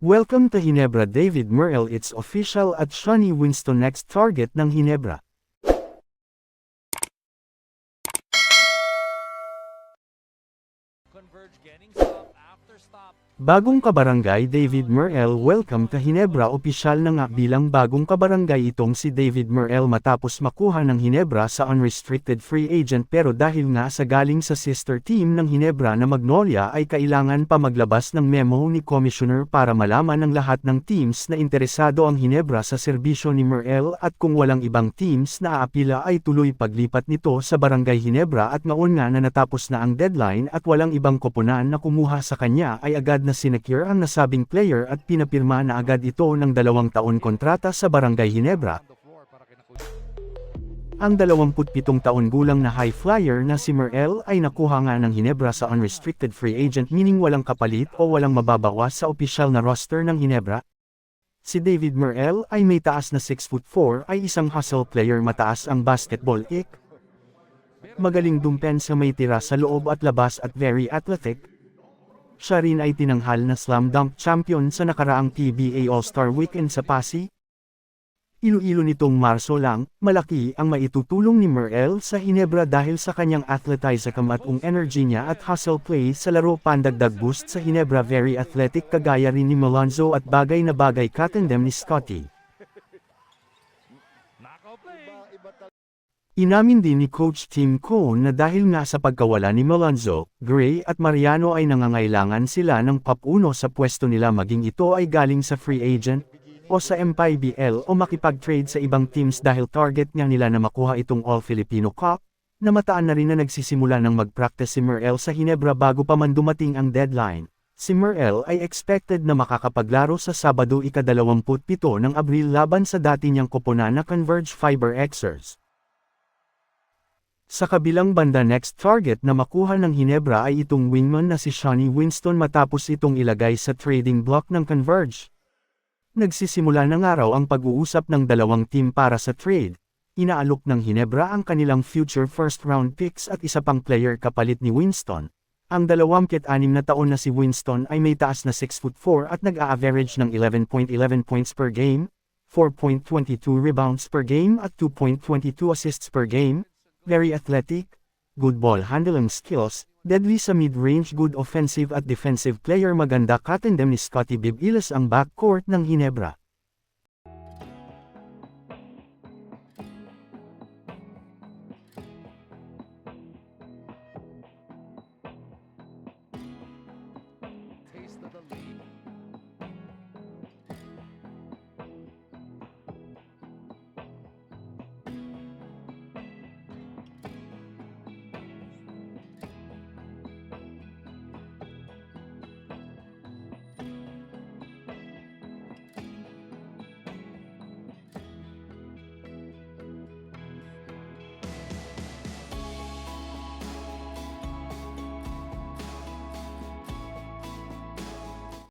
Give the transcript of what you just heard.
Welcome to Ginebra. David Murrell. It's official at Shawnee Winston next target ng Ginebra. Converge getting stop after stop. Bagong kabarangay David Murrell. Welcome to Ginebra. Opisyal na nga bilang bagong kabarangay itong si David Murrell matapos makuha ng Ginebra sa unrestricted free agent, pero dahil nga sa galing sa sister team ng Ginebra na Magnolia ay kailangan pa maglabas ng memo ni Commissioner para malaman ng lahat ng teams na interesado ang Ginebra sa serbisyo ni Murrell, at kung walang ibang teams na aapila ay tuloy paglipat nito sa Barangay Ginebra, at ngaon nga na natapos na ang deadline at walang ibang koponan na kumuha sa kanya ay agad na sinecure ang nasabing player at pinapirma na agad ito ng 2 taon kontrata sa Barangay Ginebra. Ang 27 taon gulang na high flyer na si Murrell ay nakuha nga ng Ginebra sa unrestricted free agent, meaning walang kapalit o walang mababawas sa opisyal na roster ng Ginebra. Si David Murrell ay may taas na 6'4", ay isang hustle player, mataas ang basketball IQ. Magaling dumpensa, may tira sa loob at labas at very athletic. Siya rin ay tinanghal na slam dunk champion sa nakaraang PBA All-Star Weekend sa Pasig. Iloilo nitong Marso lang, malaki ang maitutulong ni Murrell sa Ginebra dahil sa kanyang athleticism at energy niya at hustle play sa laro, pandagdag boost sa Ginebra, very athletic kagaya rin ni Malonzo at bagay na bagay katandem ni Scottie. Inamin din ni Coach Tim Cone na dahil nga sa pagkawala ni Malonzo, Gray at Mariano ay nangangailangan sila ng papuno sa pwesto nila, maging ito ay galing sa free agent o sa MPBL o makipag-trade sa ibang teams, dahil target nga nila na makuha itong All-Filipino Cup. Namataan na rin na nagsisimula ng mag-practice si Murrell sa Ginebra bago pa man dumating ang deadline. Si Murrell ay expected na makakapaglaro sa Sabado, ika-27 ng Abril laban sa dati niyang koponan na Converge Fiber Xers. Sa kabilang banda, next target na makuha ng Ginebra ay itong wingman na si Shawnee Winston matapos itong ilagay sa trading block ng Converge. Nagsisimula na nga raw ang pag-uusap ng dalawang team para sa trade. Inaalok ng Ginebra ang kanilang future first round picks at isa pang player kapalit ni Winston. Ang 26 na taon na si Winston ay may taas na 6'4" at nag-a-average ng 11.11 points per game, 4.22 rebounds per game at 2.22 assists per game. Very athletic, good ball handling skills, deadly sa mid-range, good offensive at defensive player, maganda katandem ni Scottie Bibilas ang backcourt ng Ginebra. Taste of the lead.